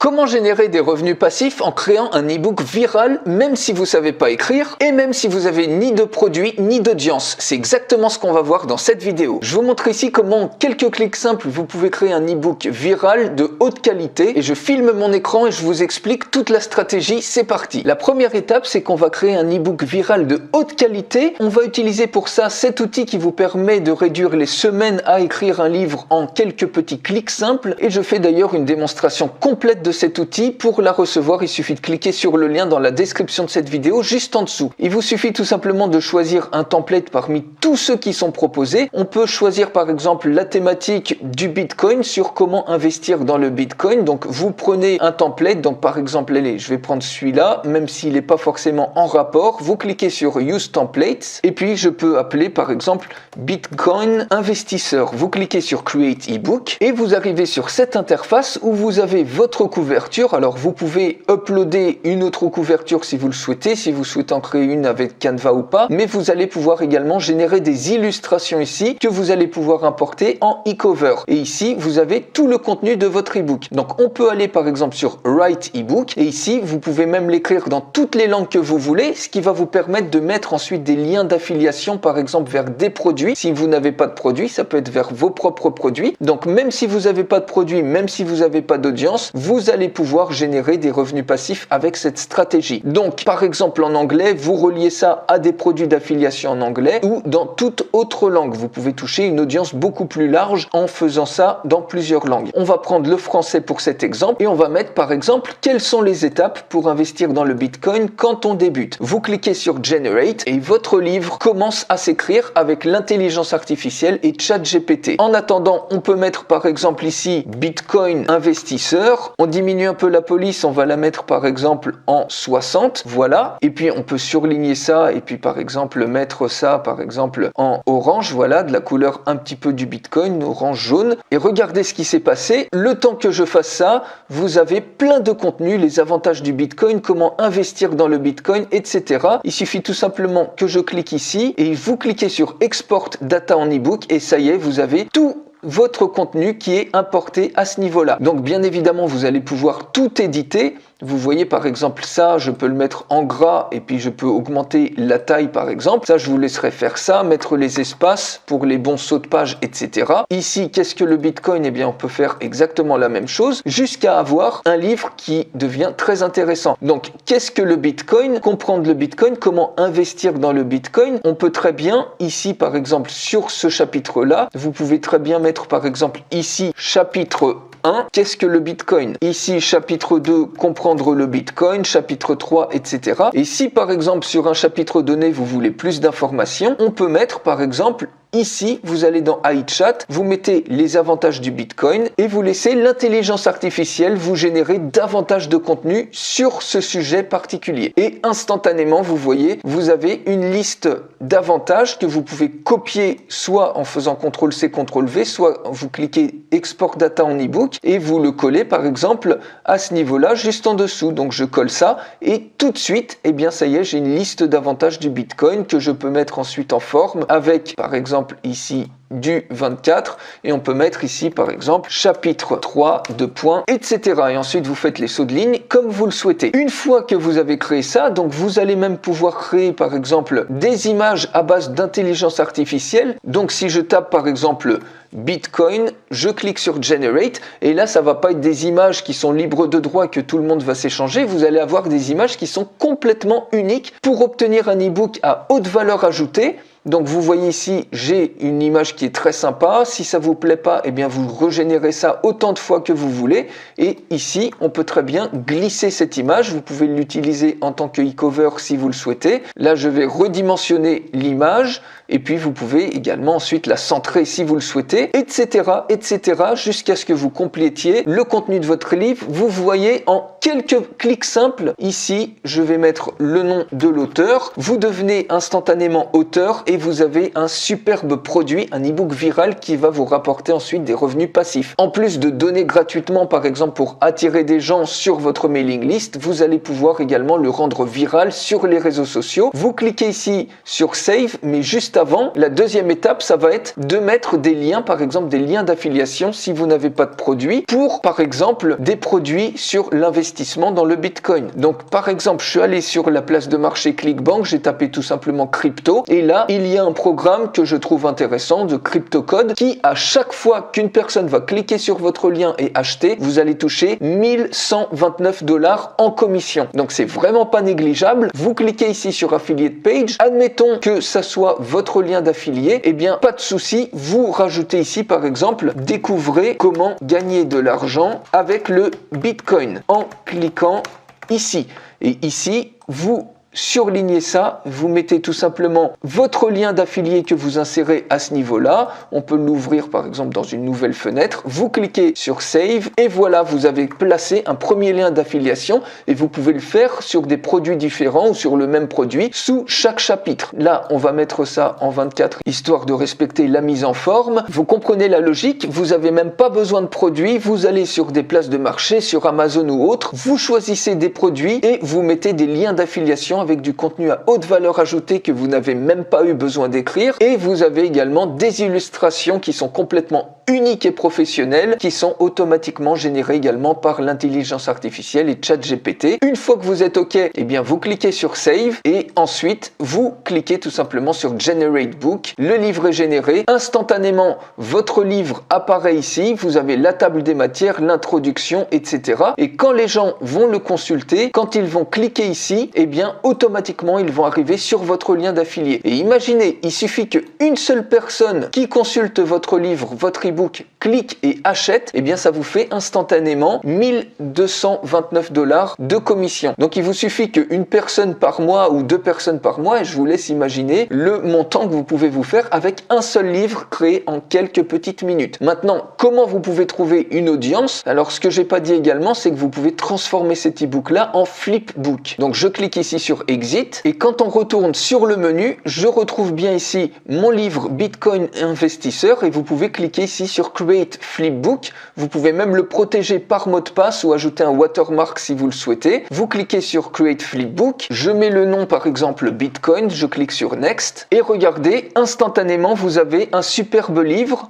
Comment générer des revenus passifs en créant un e-book viral même si vous savez pas écrire et même si vous avez ni de produit ni d'audience? C'est exactement ce qu'on va voir dans cette vidéo. Je vous montre ici comment en quelques clics simples vous pouvez créer un e-book viral de haute qualité et je filme mon écran et je vous explique toute la stratégie. C'est parti. La première étape, c'est qu'on va créer un e-book viral de haute qualité. On va utiliser pour ça cet outil qui vous permet de réduire les semaines à écrire un livre en quelques petits clics simples et je fais d'ailleurs une démonstration complète de cet outil. Pour la recevoir, il suffit de cliquer sur le lien dans la description de cette vidéo juste en dessous. Il vous suffit tout simplement de choisir un template parmi tous ceux qui sont proposés. On peut choisir par exemple la thématique du Bitcoin, sur comment investir dans le Bitcoin. Donc vous prenez un template, donc par exemple, allez, je vais prendre celui-là, même s'il n'est pas forcément en rapport. Vous cliquez sur Use Templates et puis je peux appeler par exemple Bitcoin Investisseur. Vous cliquez sur Create eBook et vous arrivez sur cette interface où vous avez votre couverture. Alors vous pouvez uploader une autre couverture si vous le souhaitez, si vous souhaitez en créer une avec Canva ou pas, mais vous allez pouvoir également générer des illustrations ici que vous allez pouvoir importer en e-cover. Et ici, vous avez tout le contenu de votre e-book. Donc on peut aller par exemple sur Write eBook et ici, vous pouvez même l'écrire dans toutes les langues que vous voulez, ce qui va vous permettre de mettre ensuite des liens d'affiliation par exemple vers des produits. Si vous n'avez pas de produits, ça peut être vers vos propres produits. Donc même si vous n'avez pas de produits, même si vous n'avez pas d'audience, vous allez pouvoir générer des revenus passifs avec cette stratégie. Donc par exemple en anglais, vous reliez ça à des produits d'affiliation en anglais ou dans toute autre langue. Vous pouvez toucher une audience beaucoup plus large en faisant ça dans plusieurs langues. On va prendre le français pour cet exemple et on va mettre par exemple quelles sont les étapes pour investir dans le Bitcoin quand on débute. Vous cliquez sur Generate et votre livre commence à s'écrire avec l'intelligence artificielle et ChatGPT. En attendant, on peut mettre par exemple ici Bitcoin Investisseur. On diminue un peu la police, on va la mettre par exemple en 60, voilà. Et puis on peut surligner ça et puis par exemple mettre ça par exemple en orange, voilà, de la couleur un petit peu du Bitcoin, orange jaune. Et regardez ce qui s'est passé. Le temps que je fasse ça, vous avez plein de contenu, les avantages du Bitcoin, comment investir dans le Bitcoin, etc. Il suffit tout simplement que je clique ici et vous cliquez sur Export Data en e-book et ça y est, vous avez tout votre contenu qui est importé à ce niveau-là. Donc bien évidemment, vous allez pouvoir tout éditer. Vous voyez par exemple ça, je peux le mettre en gras et puis je peux augmenter la taille par exemple. Ça, je vous laisserai faire ça, mettre les espaces pour les bons sauts de page, etc. Ici, qu'est-ce que le Bitcoin? Eh bien, on peut faire exactement la même chose jusqu'à avoir un livre qui devient très intéressant. Donc, qu'est-ce que le Bitcoin? Comprendre le Bitcoin, comment investir dans le Bitcoin. On peut très bien, ici par exemple, sur ce chapitre-là, vous pouvez très bien mettre par exemple ici, chapitre 1, qu'est-ce que le Bitcoin? Ici, chapitre 2, comprendre le Bitcoin, chapitre 3, etc. Et si par exemple sur un chapitre donné, vous voulez plus d'informations, on peut mettre par exemple ici, vous allez dans iChat, vous mettez les avantages du Bitcoin et vous laissez l'intelligence artificielle vous générer davantage de contenu sur ce sujet particulier. Et instantanément, vous voyez, vous avez une liste d'avantages que vous pouvez copier soit en faisant CTRL-C, CTRL-V, soit vous cliquez Export Data en e-book et vous le collez par exemple à ce niveau-là, juste en dessous. Donc je colle ça et tout de suite, eh bien ça y est, j'ai une liste d'avantages du Bitcoin que je peux mettre ensuite en forme avec par exemple ici du 24 et on peut mettre ici par exemple chapitre 3 de points, etc. Et ensuite vous faites les sauts de ligne comme vous le souhaitez. Une fois que vous avez créé ça, donc vous allez même pouvoir créer par exemple des images à base d'intelligence artificielle. Donc si je tape par exemple Bitcoin, je clique sur Generate et là ça va pas être des images qui sont libres de droit que tout le monde va s'échanger, vous allez avoir des images qui sont complètement uniques pour obtenir un e-book à haute valeur ajoutée. Donc vous voyez ici, j'ai une image qui est très sympa. Si ça vous plaît pas, eh bien vous régénérez ça autant de fois que vous voulez. Et ici, on peut très bien glisser cette image. Vous pouvez l'utiliser en tant que e-cover si vous le souhaitez. Là, je vais redimensionner l'image. Et puis vous pouvez également ensuite la centrer si vous le souhaitez, etc., etc., jusqu'à ce que vous complétiez le contenu de votre livre. Vous voyez, en quelques clics simples. Ici, je vais mettre le nom de l'auteur. Vous devenez instantanément auteur et vous avez un superbe produit, un e-book viral qui va vous rapporter ensuite des revenus passifs. En plus de donner gratuitement, par exemple, pour attirer des gens sur votre mailing list, vous allez pouvoir également le rendre viral sur les réseaux sociaux. Vous cliquez ici sur Save, mais juste avant, la deuxième étape, ça va être de mettre des liens, par exemple des liens d'affiliation si vous n'avez pas de produit, pour par exemple des produits sur l'investissement dans le Bitcoin. Donc par exemple, je suis allé sur la place de marché Clickbank, j'ai tapé tout simplement crypto, et là, il y a un programme que je trouve intéressant de CryptoCode qui, à chaque fois qu'une personne va cliquer sur votre lien et acheter, vous allez toucher 1129 $ en commission. Donc c'est vraiment pas négligeable. Vous cliquez ici sur Affiliate Page, admettons que ça soit votre lien d'affilié, et bien pas de souci, vous rajoutez ici par exemple, découvrez comment gagner de l'argent avec le Bitcoin en cliquant ici. Et ici, vous surlignez ça, vous mettez tout simplement votre lien d'affilié que vous insérez à ce niveau-là. On peut l'ouvrir par exemple dans une nouvelle fenêtre. Vous cliquez sur Save et voilà, vous avez placé un premier lien d'affiliation et vous pouvez le faire sur des produits différents ou sur le même produit sous chaque chapitre. Là, on va mettre ça en 24 histoire de respecter la mise en forme. Vous comprenez la logique, vous n'avez même pas besoin de produits, vous allez sur des places de marché, sur Amazon ou autres, vous choisissez des produits et vous mettez des liens d'affiliation avec du contenu à haute valeur ajoutée que vous n'avez même pas eu besoin d'écrire, et vous avez également des illustrations qui sont complètement uniques et professionnelles, qui sont automatiquement générées également par l'intelligence artificielle et ChatGPT. Une fois que vous êtes OK, eh bien vous cliquez sur Save et ensuite vous cliquez tout simplement sur Generate Book. Le livre est généré. Instantanément, votre livre apparaît ici. Vous avez la table des matières, l'introduction, etc. Et quand les gens vont le consulter, quand ils vont cliquer ici, eh bien automatiquement ils vont arriver sur votre lien d'affilié. Et imaginez, il suffit qu'une seule personne qui consulte votre livre, votre e-book, clique et achète, et bien ça vous fait instantanément 1229 $ de commission. Donc il vous suffit qu'une personne par mois ou 2 personnes par mois, et je vous laisse imaginer le montant que vous pouvez vous faire avec un seul livre créé en quelques petites minutes. Maintenant, comment vous pouvez trouver une audience? Alors ce que j'ai pas dit également, c'est que vous pouvez transformer cet e-book là en flipbook. Donc je clique ici sur Exit et quand on retourne sur le menu, je retrouve bien ici mon livre Bitcoin Investisseur et vous pouvez cliquer ici sur Create Flipbook. Vous pouvez même le protéger par mot de passe ou ajouter un watermark si vous le souhaitez. Vous cliquez sur Create Flipbook. Je mets le nom par exemple Bitcoin. Je clique sur Next. Et regardez, instantanément, vous avez un superbe livre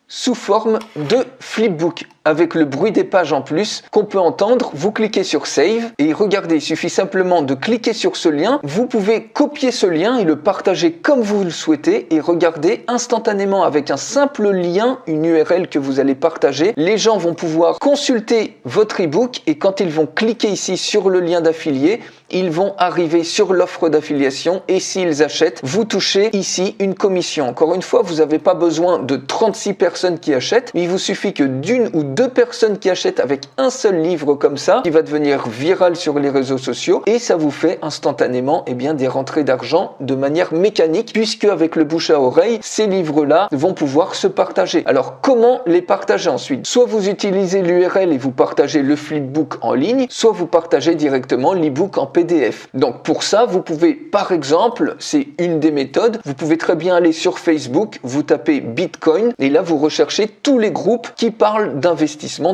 sous forme de flipbook avec le bruit des pages en plus qu'on peut entendre. Vous cliquez sur Save et regardez, il suffit simplement de cliquer sur ce lien. Vous pouvez copier ce lien et le partager comme vous le souhaitez et regardez instantanément avec un simple lien, une URL que vous allez partager. Les gens vont pouvoir consulter votre e-book et quand ils vont cliquer ici sur le lien d'affilié, ils vont arriver sur l'offre d'affiliation et s'ils achètent, vous touchez ici une commission. Encore une fois, vous n'avez pas besoin de 36 personnes qui achètent, mais il vous suffit que d'une ou deux personnes qui achètent avec un seul livre comme ça, qui va devenir viral sur les réseaux sociaux et ça vous fait instantanément eh bien, des rentrées d'argent de manière mécanique puisque avec le bouche à oreille, ces livres-là vont pouvoir se partager. Alors comment les partager ensuite? Soit vous utilisez l'URL et vous partagez le flipbook en ligne, soit vous partagez directement l'e-book en PDF. Donc pour ça, vous pouvez par exemple, c'est une des méthodes, vous pouvez très bien aller sur Facebook, vous tapez Bitcoin et là vous recherchez tous les groupes qui parlent d'investissement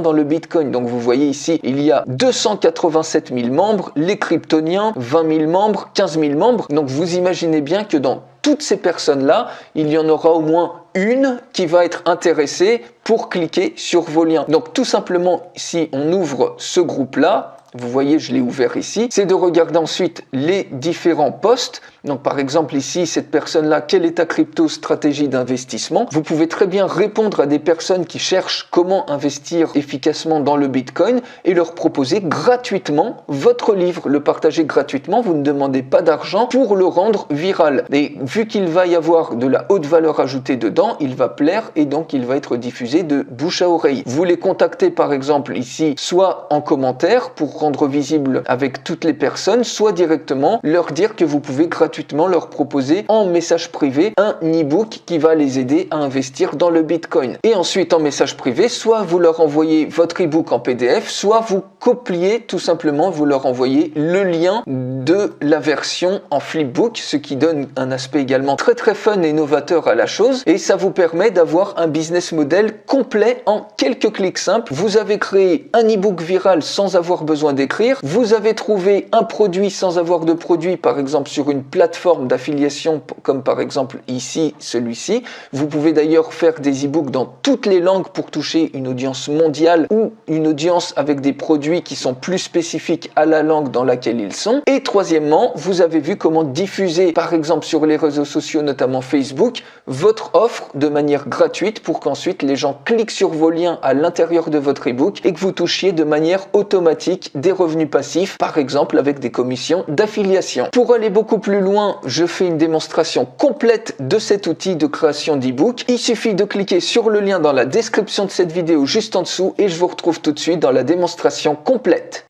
dans le Bitcoin. Donc vous voyez ici, il y a 287 000 membres, les kryptoniens, 20 000 membres, 15 000 membres. Donc vous imaginez bien que dans toutes ces personnes-là, il y en aura au moins une qui va être intéressée pour cliquer sur vos liens. Donc tout simplement, si on ouvre ce groupe-là, vous voyez, je l'ai ouvert ici, c'est de regarder ensuite les différents posts. Donc par exemple ici, cette personne-là, quelle est ta crypto stratégie d'investissement? Vous pouvez très bien répondre à des personnes qui cherchent comment investir efficacement dans le Bitcoin et leur proposer gratuitement votre livre, le partager gratuitement. Vous ne demandez pas d'argent pour le rendre viral. Et vu qu'il va y avoir de la haute valeur ajoutée dedans, il va plaire et donc il va être diffusé de bouche à oreille. Vous les contactez par exemple ici, soit en commentaire pour rendre visible avec toutes les personnes, soit directement leur dire que vous pouvez gratuitement gratuitement leur proposer en message privé un e-book qui va les aider à investir dans le Bitcoin. Et ensuite en message privé, soit vous leur envoyez votre e-book en PDF, soit vous copiez tout simplement, vous leur envoyez le lien de la version en flipbook, ce qui donne un aspect également très fun et novateur à la chose, et ça vous permet d'avoir un business model complet en quelques clics simples. Vous avez créé un e-book viral sans avoir besoin d'écrire, vous avez trouvé un produit sans avoir de produit, par exemple sur une plateforme d'affiliation comme par exemple ici, celui-ci. Vous pouvez d'ailleurs faire des e-books dans toutes les langues pour toucher une audience mondiale ou une audience avec des produits qui sont plus spécifiques à la langue dans laquelle ils sont. Et troisièmement, vous avez vu comment diffuser par exemple sur les réseaux sociaux, notamment Facebook, votre offre de manière gratuite pour qu'ensuite les gens cliquent sur vos liens à l'intérieur de votre e-book et que vous touchiez de manière automatique des revenus passifs, par exemple avec des commissions d'affiliation. Pour aller beaucoup plus loin, je fais une démonstration complète de cet outil de création d'e-book. Il suffit de cliquer sur le lien dans la description de cette vidéo juste en dessous et je vous retrouve tout de suite dans la démonstration complète.